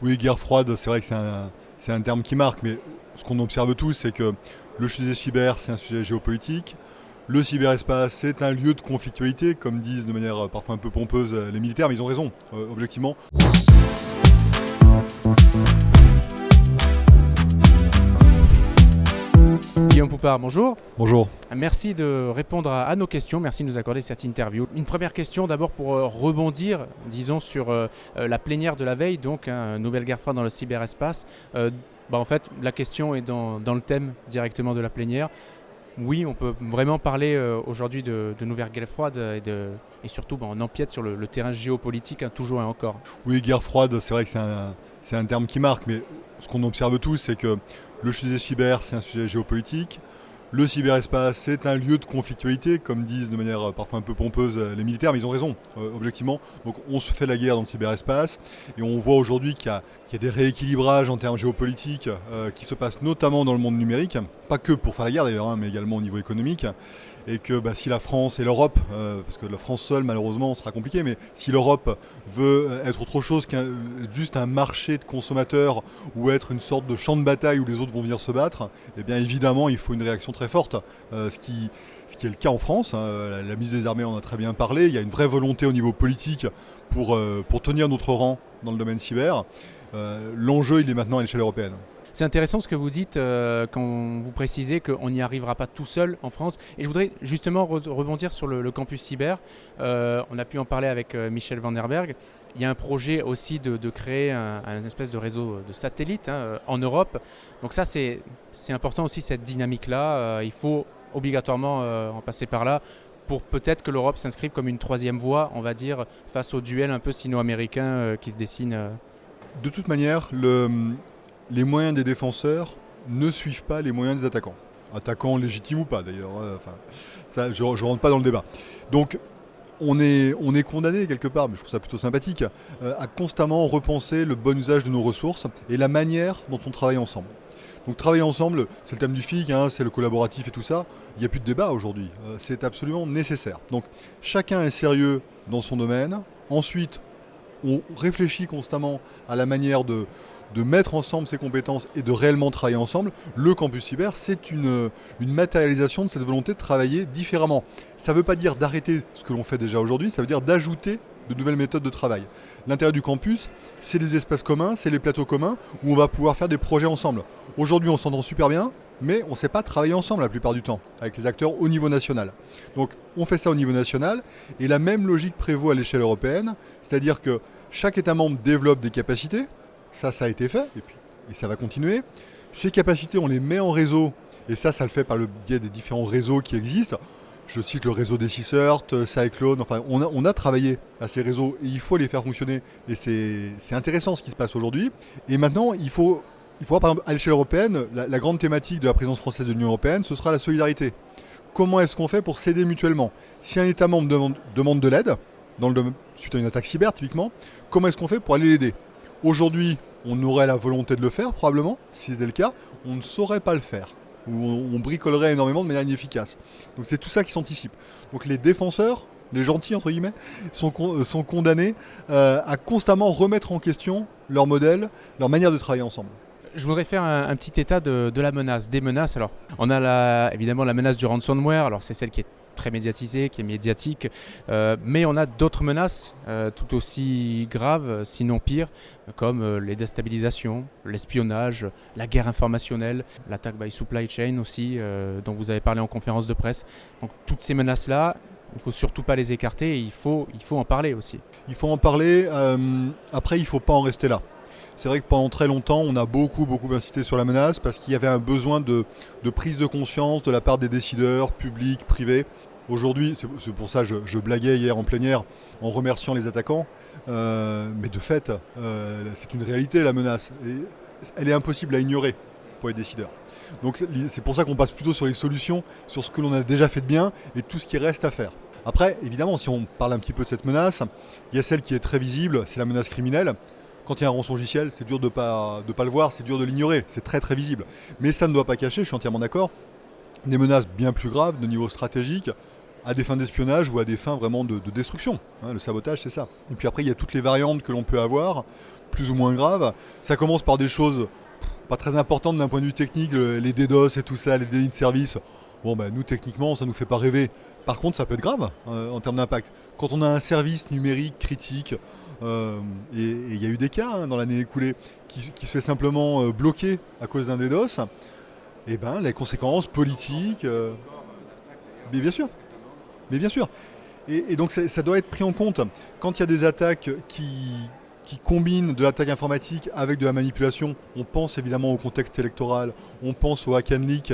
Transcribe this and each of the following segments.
Oui, guerre froide, c'est vrai que c'est un terme qui marque, mais ce qu'on observe tous, c'est que le sujet cyber, c'est un sujet géopolitique. Le cyberespace, c'est un lieu de conflictualité, comme disent de manière parfois un peu pompeuse les militaires, mais ils ont raison, objectivement. Guillaume Poupard, bonjour. Bonjour. Merci de répondre à nos questions, merci de nous accorder cette interview. Une première question d'abord pour rebondir, disons, sur la plénière de la veille, donc nouvelle guerre froide dans le cyberespace. En fait, la question est dans le thème directement de la plénière. Oui, on peut vraiment parler aujourd'hui de nouvelle guerre froide et surtout on empiète sur le terrain géopolitique toujours et encore. Oui, guerre froide, c'est vrai que c'est un terme qui marque, mais ce qu'on observe tous, c'est que le sujet cyber, c'est un sujet géopolitique. Le cyberespace, c'est un lieu de conflictualité, comme disent de manière parfois un peu pompeuse les militaires, mais ils ont raison, objectivement. Donc on se fait la guerre dans le cyberespace, et on voit aujourd'hui qu'il y a des rééquilibrages en termes géopolitiques qui se passent notamment dans le monde numérique, pas que pour faire la guerre d'ailleurs, mais également au niveau économique. Et que si la France et l'Europe, parce que la France seule malheureusement sera compliqué, mais si l'Europe veut être autre chose qu'un juste un marché de consommateurs ou être une sorte de champ de bataille où les autres vont venir se battre, eh bien évidemment il faut une réaction très forte, ce qui est le cas en France. La ministre des Armées en a très bien parlé, il y a une vraie volonté au niveau politique pour tenir notre rang dans le domaine cyber. L'enjeu il est maintenant à l'échelle européenne. C'est intéressant ce que vous dites quand vous précisez qu'on n'y arrivera pas tout seul en France. Et je voudrais justement rebondir sur le campus cyber. On a pu en parler avec Michel Van der Berg. Il y a un projet aussi de créer un espèce de réseau de satellites en Europe. Donc ça, c'est important aussi cette dynamique-là. Il faut obligatoirement en passer par là pour peut-être que l'Europe s'inscrive comme une troisième voie, on va dire, face au duel un peu sino-américain qui se dessine. De toute manière, les moyens des défenseurs ne suivent pas les moyens des attaquants. Attaquants légitimes ou pas d'ailleurs. Ça, je ne rentre pas dans le débat. Donc on est condamné quelque part, mais je trouve ça plutôt sympathique, à constamment repenser le bon usage de nos ressources et la manière dont on travaille ensemble. Donc travailler ensemble, c'est le thème du FIC, c'est le collaboratif et tout ça. Il n'y a plus de débat aujourd'hui. C'est absolument nécessaire. Donc chacun est sérieux dans son domaine. Ensuite, on réfléchit constamment à la manière de mettre ensemble ces compétences et de réellement travailler ensemble. Le campus cyber, c'est une matérialisation de cette volonté de travailler différemment. Ça ne veut pas dire d'arrêter ce que l'on fait déjà aujourd'hui, ça veut dire d'ajouter de nouvelles méthodes de travail. L'intérêt du campus, c'est les espaces communs, c'est les plateaux communs où on va pouvoir faire des projets ensemble. Aujourd'hui, on s'entend super bien, mais on ne sait pas travailler ensemble la plupart du temps avec les acteurs au niveau national. Donc on fait ça au niveau national et la même logique prévaut à l'échelle européenne, c'est-à-dire que chaque État membre développe des capacités. Ça a été fait, et ça va continuer. Ces capacités, on les met en réseau, et ça le fait par le biais des différents réseaux qui existent. Je cite le réseau des CICERT, Cyclone, enfin on a travaillé à ces réseaux, et il faut les faire fonctionner, et c'est intéressant ce qui se passe aujourd'hui. Et maintenant, il faut voir par exemple à l'échelle européenne, la grande thématique de la présidence française de l'Union européenne, ce sera la solidarité. Comment est-ce qu'on fait pour s'aider mutuellement ? Si un État membre demande de l'aide, suite à une attaque cyber typiquement, comment est-ce qu'on fait pour aller l'aider ? Aujourd'hui, on aurait la volonté de le faire, probablement, si c'était le cas, on ne saurait pas le faire. Ou on bricolerait énormément de manière inefficace. Donc c'est tout ça qui s'anticipe. Donc les défenseurs, les gentils entre guillemets, sont condamnés à constamment remettre en question leur modèle, leur manière de travailler ensemble. Je voudrais faire un petit état de la menace, des menaces. Alors, on a évidemment la menace du ransomware, alors c'est celle qui est très médiatisée, qui est médiatique, mais on a d'autres menaces tout aussi graves, sinon pires, comme les déstabilisations, l'espionnage, la guerre informationnelle, l'attaque by supply chain aussi, dont vous avez parlé en conférence de presse. Donc toutes ces menaces-là, il ne faut surtout pas les écarter et il faut en parler aussi. Il faut en parler, après il ne faut pas en rester là. C'est vrai que pendant très longtemps, on a beaucoup insisté sur la menace parce qu'il y avait un besoin de prise de conscience de la part des décideurs, publics, privés. Aujourd'hui, c'est pour ça que je blaguais hier en plénière en remerciant les attaquants, mais de fait, c'est une réalité la menace. Et elle est impossible à ignorer pour les décideurs. Donc c'est pour ça qu'on passe plutôt sur les solutions, sur ce que l'on a déjà fait de bien et tout ce qui reste à faire. Après, évidemment, si on parle un petit peu de cette menace, il y a celle qui est très visible, c'est la menace criminelle. Quand il y a un rançongiciel, c'est dur de pas le voir, c'est dur de l'ignorer, c'est très très visible. Mais ça ne doit pas cacher, je suis entièrement d'accord, des menaces bien plus graves de niveau stratégique, à des fins d'espionnage ou à des fins vraiment de destruction. Le sabotage, c'est ça. Et puis après, il y a toutes les variantes que l'on peut avoir plus ou moins graves. Ça commence par des choses pas très importantes d'un point de vue technique, les DDoS et tout ça, les délits de service. Bon, nous, techniquement, ça nous fait pas rêver. Par contre, ça peut être grave en termes d'impact. Quand on a un service numérique critique, et il y a eu des cas dans l'année écoulée, qui se fait simplement bloquer à cause d'un DDoS, et les conséquences politiques, mais bien sûr. Mais bien sûr. Et donc ça doit être pris en compte. Quand il y a des attaques qui combinent de l'attaque informatique avec de la manipulation, on pense évidemment au contexte électoral, on pense au hack and leak,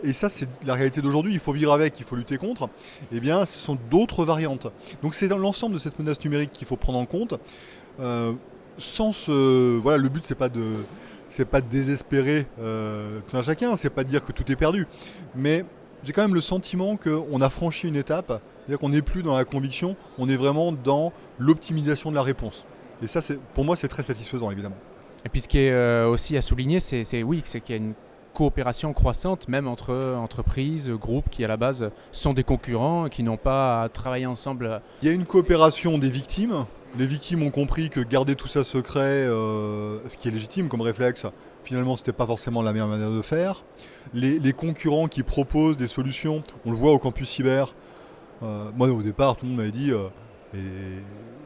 et ça c'est la réalité d'aujourd'hui, il faut vivre avec, il faut lutter contre, eh bien ce sont d'autres variantes. Donc c'est dans l'ensemble de cette menace numérique qu'il faut prendre en compte. Le but c'est pas de désespérer tout un chacun, c'est pas de dire que tout est perdu, mais j'ai quand même le sentiment qu'on a franchi une étape, c'est-à-dire qu'on n'est plus dans la conviction, on est vraiment dans l'optimisation de la réponse. Et ça, pour moi, c'est très satisfaisant, évidemment. Et puis ce qui est aussi à souligner, c'est qu'il y a une coopération croissante, même entre entreprises, groupes qui à la base sont des concurrents et qui n'ont pas à travailler ensemble. Il y a une coopération des victimes. Les victimes ont compris que garder tout ça secret, ce qui est légitime comme réflexe, finalement, ce n'était pas forcément la meilleure manière de faire. Les concurrents qui proposent des solutions, on le voit au campus cyber. Moi, au départ, tout le monde m'avait dit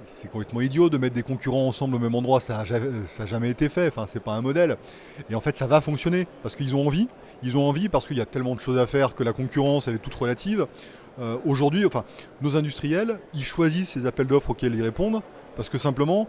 c'est complètement idiot de mettre des concurrents ensemble au même endroit, ça n'a jamais été fait, enfin, c'est pas un modèle. Et en fait, ça va fonctionner parce qu'ils ont envie. Ils ont envie parce qu'il y a tellement de choses à faire que la concurrence, elle est toute relative. Aujourd'hui, nos industriels, ils choisissent les appels d'offres auxquels ils répondent parce que simplement,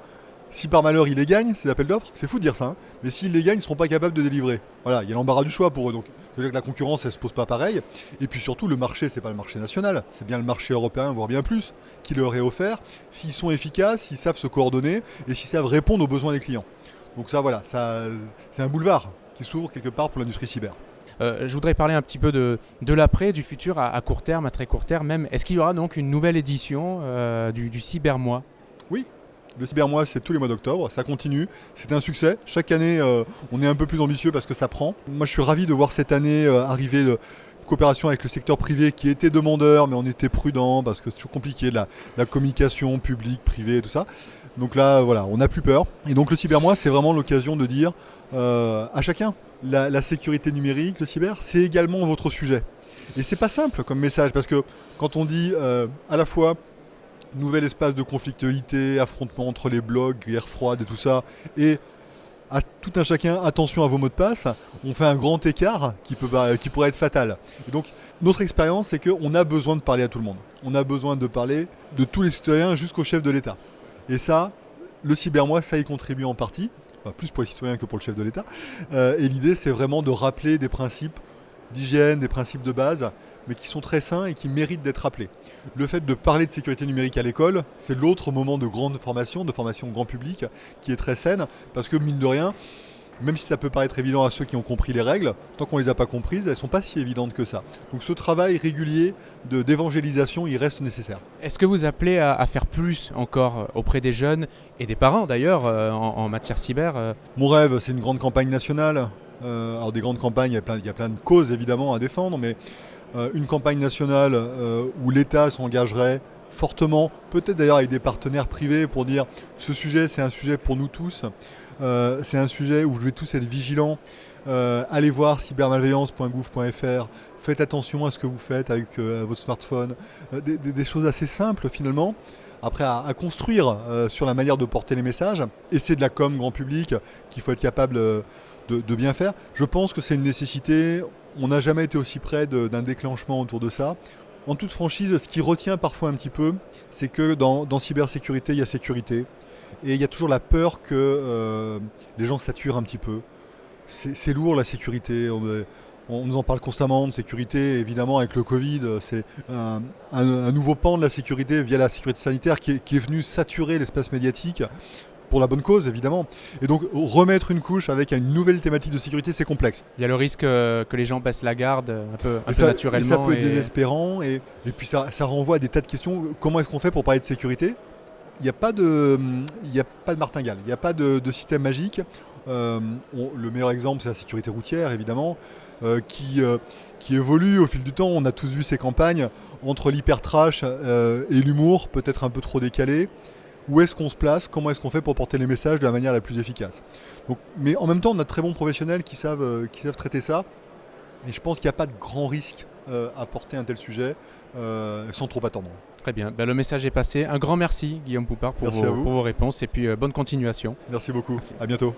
si par malheur ils les gagnent, ces appels d'offres, c'est fou de dire ça, mais s'ils les gagnent, ils ne seront pas capables de délivrer. Voilà, il y a l'embarras du choix pour eux. Donc, c'est-à-dire que la concurrence, elle ne se pose pas pareil. Et puis surtout, le marché, c'est pas le marché national, c'est bien le marché européen, voire bien plus, qui leur est offert, s'ils sont efficaces, s'ils savent se coordonner et s'ils savent répondre aux besoins des clients. Donc ça, voilà, c'est un boulevard qui s'ouvre quelque part pour l'industrie cyber. Je voudrais parler un petit peu de l'après, du futur à court terme, à très court terme même. Est-ce qu'il y aura donc une nouvelle édition du Cybermois ? Oui. Le Cybermois, c'est tous les mois d'octobre, ça continue, c'est un succès. Chaque année, on est un peu plus ambitieux parce que ça prend. Moi, je suis ravi de voir cette année arriver une coopération avec le secteur privé qui était demandeur, mais on était prudent parce que c'est toujours compliqué, la communication publique, privée, tout ça. Donc là, voilà, on n'a plus peur. Et donc le Cybermois, c'est vraiment l'occasion de dire à chacun, la sécurité numérique, le cyber, c'est également votre sujet. Et c'est pas simple comme message parce que quand on dit à la fois nouvel espace de conflictualité, affrontement entre les blocs, guerre froide et tout ça, et à tout un chacun, attention à vos mots de passe, on fait un grand écart qui pourrait être fatal. Et donc, notre expérience, c'est qu'on a besoin de parler à tout le monde. On a besoin de parler de tous les citoyens jusqu'au chef de l'État. Et ça, le Cybermois, ça y contribue en partie, plus pour les citoyens que pour le chef de l'État. Et l'idée, c'est vraiment de rappeler des principes d'hygiène, des principes de base, mais qui sont très sains et qui méritent d'être rappelés. Le fait de parler de sécurité numérique à l'école, c'est l'autre moment de grande formation, de formation grand public, qui est très saine, parce que mine de rien, même si ça peut paraître évident à ceux qui ont compris les règles, tant qu'on ne les a pas comprises, elles ne sont pas si évidentes que ça. Donc ce travail régulier d'évangélisation, il reste nécessaire. Est-ce que vous appelez à faire plus encore auprès des jeunes et des parents d'ailleurs en matière cyber Mon rêve, c'est une grande campagne nationale. Alors des grandes campagnes, il y a plein de causes évidemment à défendre, mais une campagne nationale où l'État s'engagerait fortement, peut-être d'ailleurs avec des partenaires privés pour dire ce sujet c'est un sujet pour nous tous, c'est un sujet où vous devez tous être vigilants, allez voir cybermalveillance.gouv.fr, faites attention à ce que vous faites avec votre smartphone, des choses assez simples finalement. Après à construire sur la manière de porter les messages, et c'est de la com grand public qu'il faut être capable de bien faire. Je pense que c'est une nécessité. On n'a jamais été aussi près d'un déclenchement autour de ça. En toute franchise, ce qui retient parfois un petit peu, c'est que dans cybersécurité, il y a sécurité. Et il y a toujours la peur que les gens saturent un petit peu. C'est lourd la sécurité. On nous en parle constamment de sécurité. Évidemment, avec le Covid, c'est un nouveau pan de la sécurité via la sécurité sanitaire qui est venu saturer l'espace médiatique. Pour la bonne cause, évidemment. Et donc, remettre une couche avec une nouvelle thématique de sécurité, c'est complexe. Il y a le risque que les gens baissent la garde un peu naturellement. Et ça peut être désespérant. Et puis, ça renvoie à des tas de questions. Comment est-ce qu'on fait pour parler de sécurité ? Il n'y a pas de martingale. Il n'y a pas de système magique. Le meilleur exemple, c'est la sécurité routière, évidemment, qui évolue au fil du temps. On a tous vu ces campagnes entre l'hyper trash et l'humour, peut-être un peu trop décalé. où est-ce qu'on se place, comment est-ce qu'on fait pour porter les messages de la manière la plus efficace. Donc, mais en même temps, on a de très bons professionnels qui savent traiter ça. Et je pense qu'il n'y a pas de grand risque à porter un tel sujet sans trop attendre. Très bien, le message est passé. Un grand merci Guillaume Poupart pour vos réponses et puis bonne continuation. Merci beaucoup, Merci. À bientôt.